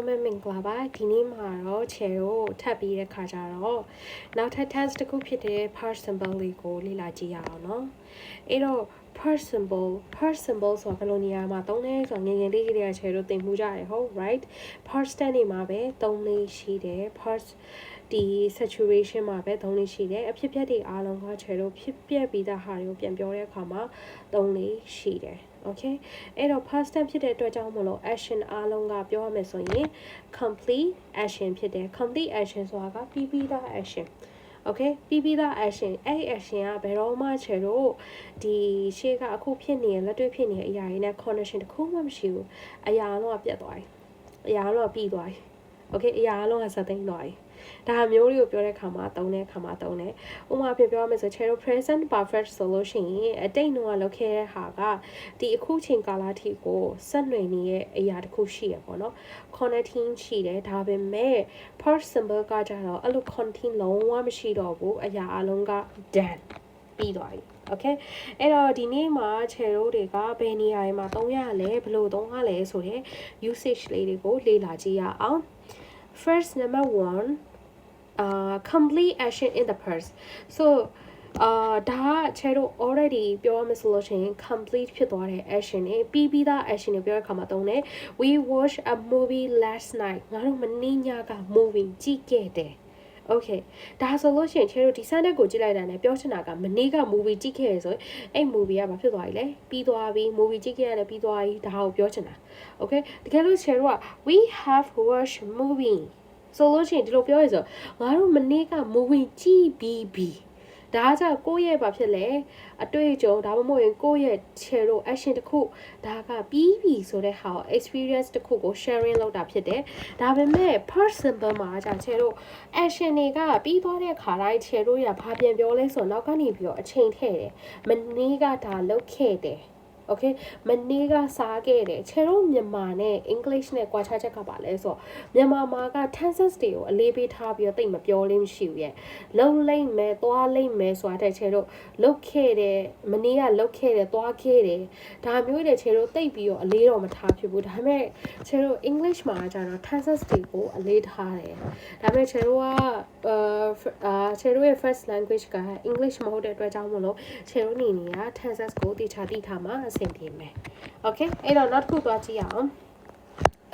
လုံးပဲမင်္ဂလာပါဒီနေ့မှာတော့ချယ်ကိုထပ်ပြီးတဲ့ခါကျတော့နောက်ထပ် tense တစ်ခုဖြစ်တဲ့ past simple လေးကိုလေ့လာကြည့်ရအောင်เนาะအဲ့တော့ past simple ဆိုတာဘယ်လိုနေရာမှာသုံးလဲဆိုတော့ငယ်ငယ်လေးကလေးချယ်တို့သင်မှုကြတယ်ဟုတ် right past tense နေမှာပဲသုံးလေးရှိတယ် past ဒီ situation မှာပဲသုံးလေးရှိတယ်အဖြစ်အပျက်တွေအားလုံးကချယ်တို့ဖြစ်ပျက်ပြီးသားဟာတွေကိုပြန်ပြောတဲ့အခါမှာသုံးလေးရှိတယ်Okay အဲ့တော့ past tense ဖြစ်တဲ့အတွက်ကြောင့်မလို့ action အားလုံးကပြောရမယ်ဆိုရင် complete action ဖြစ်တယ် complete action ဆိုတာကပြီးပြီးသား action Okay ပြီးပြီးသား action အဲ့ action ကဘယ်တော့မှချေလို့ဒီရှေ့ကအခုဖြစ်နေလက်တွေ့ဖြစ်နေတဲ့အရာတွေနဲ့ connection တစ်ခုမှမရှိဘူးအရာလုံးကပြတ်သွားပြီအရာလုံးကပြီးသွားပြီ Okay အရာလုံးကစသိမ်းသွားပြီဒါမျိုးတွေကိုပြောတဲ့အခါမှာသုံးတဲ့အခါမှာသုံးတယ်ဥပမာပြပြောရမယ်ဆိုချေတို့ present perfect ဆိုလို့ရှိရင်အတိတ်နှုန်းကလုပ်ခဲ့တဲ့ဟာကဒီအခုချိန်ကာလအထိကိုဆက်နွယ်နေရဲ့အရာတစ်ခုရှိရပေါ့နော် connecting ရှိတယ်ဒါပေမဲ့ past simple ကကြတော့အဲ့လို connecting လုံးဝမရှိတော့ဘူးအရာအလုံးက done ပြီးသွားပြီOkay အဲ့တော့ဒီနေ့မှာချယ်တို့တွေကဘယ်နေရာတွေမှာသုံးရလဲဘယ်လိုသုံးရလဲဆိုတဲ့ usage လေးတွေကိုလေ့လာကြည့်ရအောင် First number 1 complete action in the past so ဒါချဲတို့ already ပြောရမယ်ဆိုလို့ရှိရင် complete ဖြစ်သွားတဲ့ action တွေပြီးပြီးသား action တွေပြောတဲ့အခါမှာသုံးတယ် we watched a movie last night ငါတို့မနေ့ညက movie ကြည့်ခဲ့တယ်Okay ဒါဆိုလို့ရှိရင်ချဲတို့ဒီ sentence ကိုကြည့်လိုက်တာနဲ့ပြောချင်တာကမနေ့က movie ကြည့်ခဲ့ရဆိုရင်အဲ့ movie ကဘာဖြစ်သွားပြီလဲပြီးသွားပြီ movie ကြည့်ခဲ့ရတယ်ပြီးသွားပြီဒါကိုပြောချင်တာ Okay တကယ်လို့ချဲတို့က we have watched movie ဆိုလို့ရှိရင်ဒီလိုပြောရဆိုငါတို့မနေ့က movie ကြည့်ပြီးပြီဒါကြောင့်ကိုယ့်ရဲ့ဘာဖြစ်လဲအတွေ့အကြုံဒါမှမဟုတ်ရင်ကိုယ့်ရဲ့ share လို့ action တစ်ခုဒါကပြီးပြီဆိုတဲ့ဟာ experience တစ်ခုကို sharing လုပ်တာဖြစ်တယ်ဒါပေမဲ့ past simple မှာじゃ share လို့ action တွေကပြီးသွားတဲ့ခါတိုင်း share လို့ရဘာပြန်ပြောလဲဆိုတော့နောက်ကနေပြီးတော့အချိန်ထည့်တယ်မနေ့ကဒါလုပ်ခဲ့တယ်Okay မနေ့ကစားခဲ့တယ်ချေတို့မြန်မာနဲ့ English နဲ့ကွာခြားချက်ကပါလဲဆိုတော့မြန်မာမှာက tenses တွေကိုအလေးပေးထားပြီးတော့တိတ်မပြောလေးမရှိဘူးရဲ့လုံလိမ့်မယ်သွားလိမ့်မယ်ဆိုတာတဲ့ချေတို့လုတ်ခဲ့တယ်မနေ့ကလုတ်ခဲ့တယ်သွားခဲ့တယ်ဒါမျိုးတွေချေတို့တိတ်ပြီးတော့အလေးတော့မထားဖြစ်ဘူးဒါပေမဲ့ချေတို့ English မှာကျတော့ tenses တွေကိုအလေးထားတယ်ဒါပေမဲ့ချေတို့ကချေတို့ရဲ့ first language က English မဟုတ်တဲ့အတွက်ကြောင့်မလို့ချေတို့နေနေက tenses ကိုတိကျတိထားမှာအဆင်ပြေမယ် Okay အဲ့တော့နောက်တစ်ခုသွားကြည့်အောင်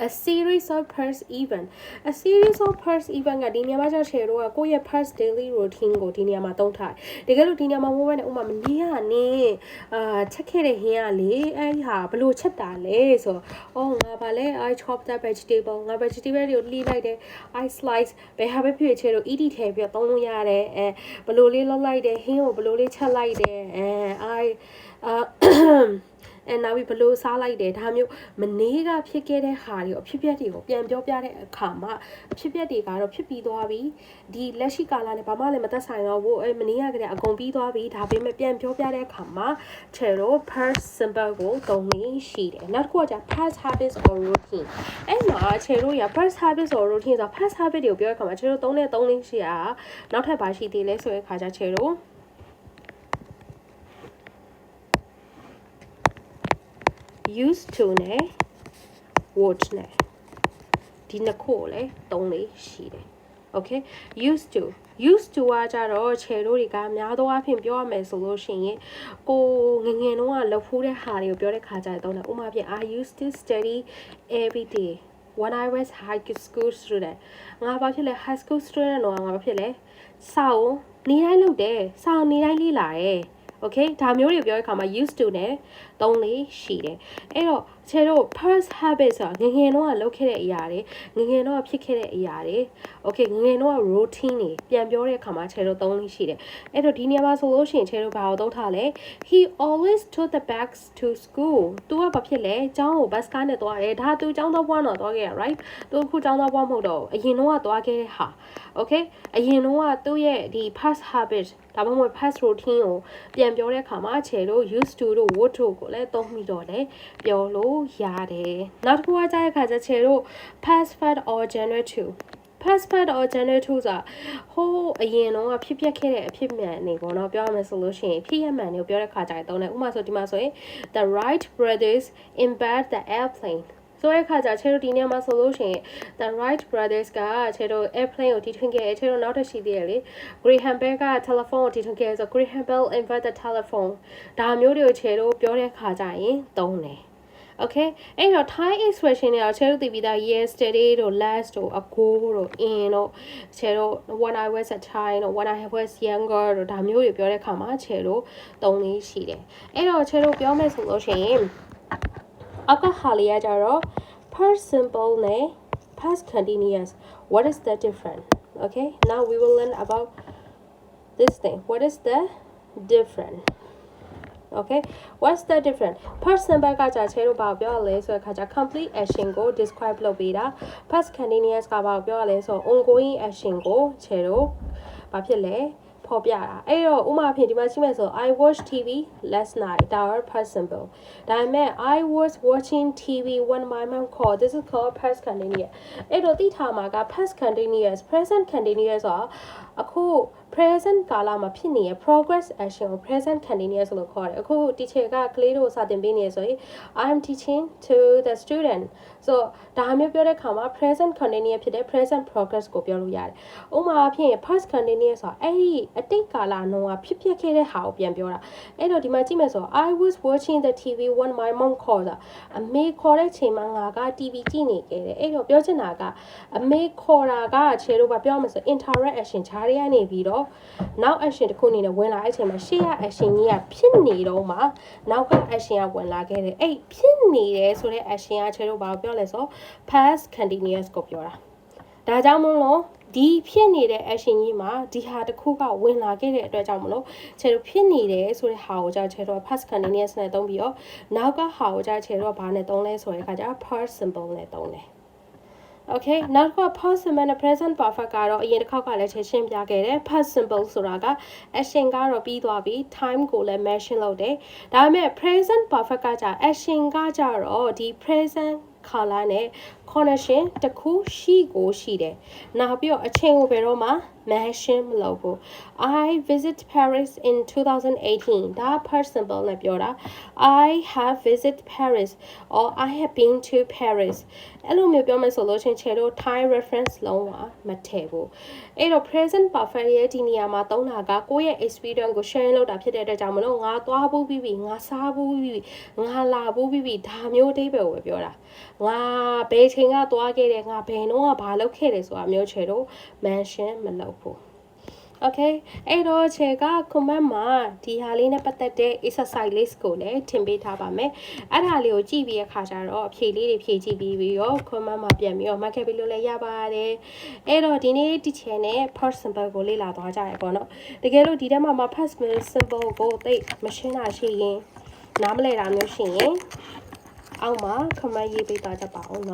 a series of past event a series of past event ကဒီနေရာမှာကျချေတို့ကကိုယ့်ရဲ့ past daily routine ကိုဒီနေရာမှာသုံးထားတယ်တကယ်လို့ဒီနေရာမှာမဟုတ်ဘဲနဲ့ဥမာမနေ့ကနေချက်ခဲ့တဲ့ဟင်းကလေအဲ့ဟာဘလို့ချက်တာလဲဆိုတော့ငါဗာလဲ I chop the vegetable ငါ vegetable တွေကိုလှီးလိုက်တယ် I slice ဘယ်ဟာပဲဖြစ်ချေတို့ ED ထည့်ပြီးတော့သုံးလို့ရတယ်ဘလို့လေးလောက်လိုက်တယ်ဟင်းကိုဘလို့လေးချက်လိုက်တယ်I နောက်ပြီးဘလို့စားလိုက်တယ်ဒါမျိုးမနေ့ကဖြစ်ခဲ့တဲ့ဟာတွေအဖြစ်အပျက်တွေကိုပြန်ပြောပြတဲ့အခါမှာအဖြစ်အပျက်တွေကတော့ဖြစ်ပြီးသွားပြီဒီလက်ရှိကာလနဲ့ဘာမှလည်းမသက်ဆိုင်တော့ဘူးမနေ့ကတည်းကအကုန်ပြီးသွားပြီဒါပေမဲ့ပြန်ပြောပြတဲ့အခါမှာချေတို့ past simple ကိုသုံးလို့ရှိတယ်နောက်တစ်ခုကじゃ past habits or routine အဲ့မှာချေတို့ရ past habits or routine ဆို past habit တွေကိုပြောတဲ့အခါမှာချေတို့သုံးလို့ရှိတာနောက်ထပ်ပါရှိသေးလဲဆိုတဲ့အခါကျချေတို့ used to နဲ့ would နဲ့ဒီနှစ်ခုကိုလည်းသုံးလေးရှိတယ် Okay used to ကကြတော့ချေတို့တွေကများသောအားဖြင့်ပြောရမယ်ဆိုလို့ရှိရင်ကိုငငယ်တုန်းကလုပ်ဖူးတဲ့ဟာတွေကိုပြောတဲ့ခါကျရင်သုံးတယ်ဥပမာဖြင့် I used to study every day when I was high school student ငါဘာဖြစ်လဲ high school student တော့ငါဘာဖြစ်လဲစာအုပ်နေတိုင်းလုပ်တယ်စာအုပ်နေတိုင်းလေ့လာတယ်Okay ဒါမျိုးတွေပြောတဲ့အခါမှာ used to နဲ့သုံးလေးရှိတယ်အဲ့တော့ချေတို့ past habits ဆိုတာငငယ်တော့ကလုပ်ခဲ့တဲ့အရာတွေငငယ်တော့ဖြစ်ခဲ့တဲ့အရာတွေ Okay ငငယ်တော့ routine တွေပြန်ပြောတဲ့အခါမှာချေတို့သုံးလေးရှိတယ်အဲ့တော့ဒီနေရာမှာဆိုလို့ရှိရင်ချေတို့ဘာကိုသုံးထားလဲ he always took the bags to school သူကဘာဖြစ်လဲကျောင်းကို bus ကားနဲ့သွားတယ်ဒါသူကျောင်းသွားပွားတော့သွားခဲ့ရ right သူအခုကျောင်းသွားပွားမဟုတ်တော့အရင်တော့ကသွားခဲ့တဲ့ဟာ Okay အရင်တော့ကသူ့ရဲ့ဒီ past habit ဒါမှမဟုတ် past routine ကိုပြန်ပြောတဲ့အခါမှာချေတို့ used to တို့ would တို့ကိုလည်းသုံးပြီးတော့လည်းပြောလို့ရတယ်နောက်တစ်ခုကကြားတဲ့အခါကျချေတို့ past perfect or general to past perfect or general to ဆိုတာဟိုးအရင်တော့ဖြစ်ပျက်ခဲ့တဲ့အဖြစ်မှန်နေပေါ့နော်ပြောရမယ်ဆိုလို့ရှိရင်ဖြစ်ရမှန်တွေကိုပြောတဲ့ခါကျရင်သုံးတယ်ဥပမာဆိုဒီမှာဆိုရင် the Wright brothers invent the airplane ဆိုတဲ့ခါကျချေတို့ဒီနေရာမှာဆိုလို့ရှိရင် the Wright brothers ကချေတို့ airplane ကိုတီထွင်ခဲ့ချေတို့နောက်တစ်ရှိသေးတယ်လေ Graham Bell က telephone ကိုတီထွင်ခဲ့ဆို Graham Bell invented telephone ဒါမျိုးတွေကိုချေတို့ပြောတဲ့ခါကျရင်သုံးတယ်Okay အဲ့တော့ Thai expression တွေတော့ချဲတို့သိပြီးသား yesterday တို့ last တို့ ago တို့ in တို့ချဲတို့ when I was a child တို့ when I was younger တို့ဒါမျိုးတွေပြောတဲ့အခါမှာချဲတို့သုံးလေးရှိတယ်အဲ့တော့ချဲတို့ပြောမယ်ဆိုလို့ရှိရင်အောက်ကဟာလေးကကြတော့ past simple နဲ့ past continuous what is the difference okay now we will learn about this thing what is the difference Okay what's the difference past simple ကကြာချဲတို့ဘာပြောရလဲဆိုတဲ့ခါကျ complete action ကို describe လုပ်ပေးတာ past continuous ကဘာပြောရလဲဆိုတော့ ongoing action ကိုချဲတို့ဘာဖြစ်လဲဖော်ပြတာအဲ့တော့ဥမာဖြင့်ဒီမှာရှိမယ်ဆို I watched TV last night ဒါက past simple ဒါပေမဲ့ I was watching TV when my mom called this is called past continuous အဲ့တော့တိထားမှာက past continuous present continuous ဆိုတော့အခု present ကာလမှာဖြစ်နေတဲ့ progress action ကို present continuous လို့ခေါ်တယ်အခု teacher ကကလေးတို့စာသင်ပေးနေဆိုရင် I am teaching to the student so ဒါမျိုးပြောတဲ့ခါမှာ present continuous ဖြစ်တဲ့ present progress ကိုပြောလို့ရတယ်ဥပမာအဖြစ် past continuous ဆိုတာအဲ့ဒီအတိတ်ကာလနှုန်းကဖြစ်ခဲ့တဲ့ဟာကိုပြန်ပြောတာအဲ့တော့ဒီမှာကြည့်မယ်ဆိုတော့ I was watching the TV when my mom called အမေခေါ်တဲ့ချိန်မှာငါက TV ကြည့်နေခဲ့တယ်အဲ့တော့ပြောချင်တာကအမေခေါ်တာကခြေတို့ကပြောမယ်ဆို interact action ခြားရနေပြီးတော့နောက် action တစ်ခုအနေနဲ့ဝင်လာတဲ့အချိန်မှာရှေ့ရ action ကြီးကဖြစ်နေတော့မှနောက်က action ကဝင်လာခဲ့တယ်အဲ့ဖြစ်နေတယ်ဆိုတဲ့ action ကခြေတို့ဘာပြောလဲဆို past continuous ကိုပြောတာဒါကြောင့်မလို့ဒီဖြစ်နေတဲ့ action ကြီးမှာဒီဟာတစ်ခုကဝင်လာခဲ့တဲ့အတွက်ကြောင့်မလို့ခြေတို့ဖြစ်နေတယ်ဆိုတဲ့ဟာကိုကြောင့်ခြေတို့ past continuous နဲ့သုံးပြီးတော့နောက်ကဟာကိုကြောင့်ခြေတို့ကဘာနဲ့သုံးလဲဆိုတဲ့အခါကျ past simple နဲ့သုံးတယ်Okay နောက်က past simple နဲ့ present perfect ကတော့အရင်တစ်ခေါက်ကလည်းရှင်းပြခဲ့တယ် past simple ဆိုတာက action ကတော့ပြီးသွားပြီ time ကိုလည်း mention လုပ်တယ်ဒါပေမဲ့ present perfect ကကြာ action ကကြတော့ဒီ present ခါလာနဲ့ connection တစ်ခုရှိတယ်နောက်ပြီးတော့အချိန်ကိုဘယ်တော့မှ mention မလုပ်ဘူး I visit Paris in 2018ဒါ past simple နဲ့ပြောတာ I have visit Paris or I have been to Paris အဲ့လိုမျိုးပြောမယ်ဆိုလို့ချင်းခြေတို့ time reference လုံးဝမထည့်ဘူးအဲ့တော့ present perfect ရဲ့ဒီနေရာမှာသုံးတာကကိုယ့်ရဲ့ experience ကို share လုပ်တာဖြစ်တဲ့အတွက်ကြောင့်မလို့ငါသွားဘူးပြီးငါစားဘူးပြီးငါလာဘူးပြီးဒါမျိုးအဓိပ္ပာယ်ကိုပြောတာငါဘယ်ချိန်ကသွားခဲ့တယ်ငါဘယ်နှောကဘာလုပ်ခဲ့တယ်ဆိုတာမျိုးခြေတို့ mention မလုပ်ဘူးOkay အဲ့တော့ခြေက comment မှာဒီဟာလေးနဲ့ပတ်သက်တဲ့ exercise list ကိုလည်းထင်ပေးထားပါမယ်အဲ့ဒါလေးကိုကြည့်ပြီးရခါကျတော့အဖြေလေးတွေဖြည့်ကြည့်ပြီးတော့ comment မှာပြန်ပြီးတော့ mark ခဲ့ပြီးလို့လည်းရပါတယ်အဲ့တော့ဒီနေ့ teacher နဲ့ past simple ကိုလေ့လာသွားကြရပေါ့နော်တကယ်လို့ဒီထဲမှာ past simple ကိုသိမရှင်းတာရှိရင်နားမလည်တာမျိုးရှိရင်အောက်မှာ comment ရေးပေးသွားကြပါဦးနော်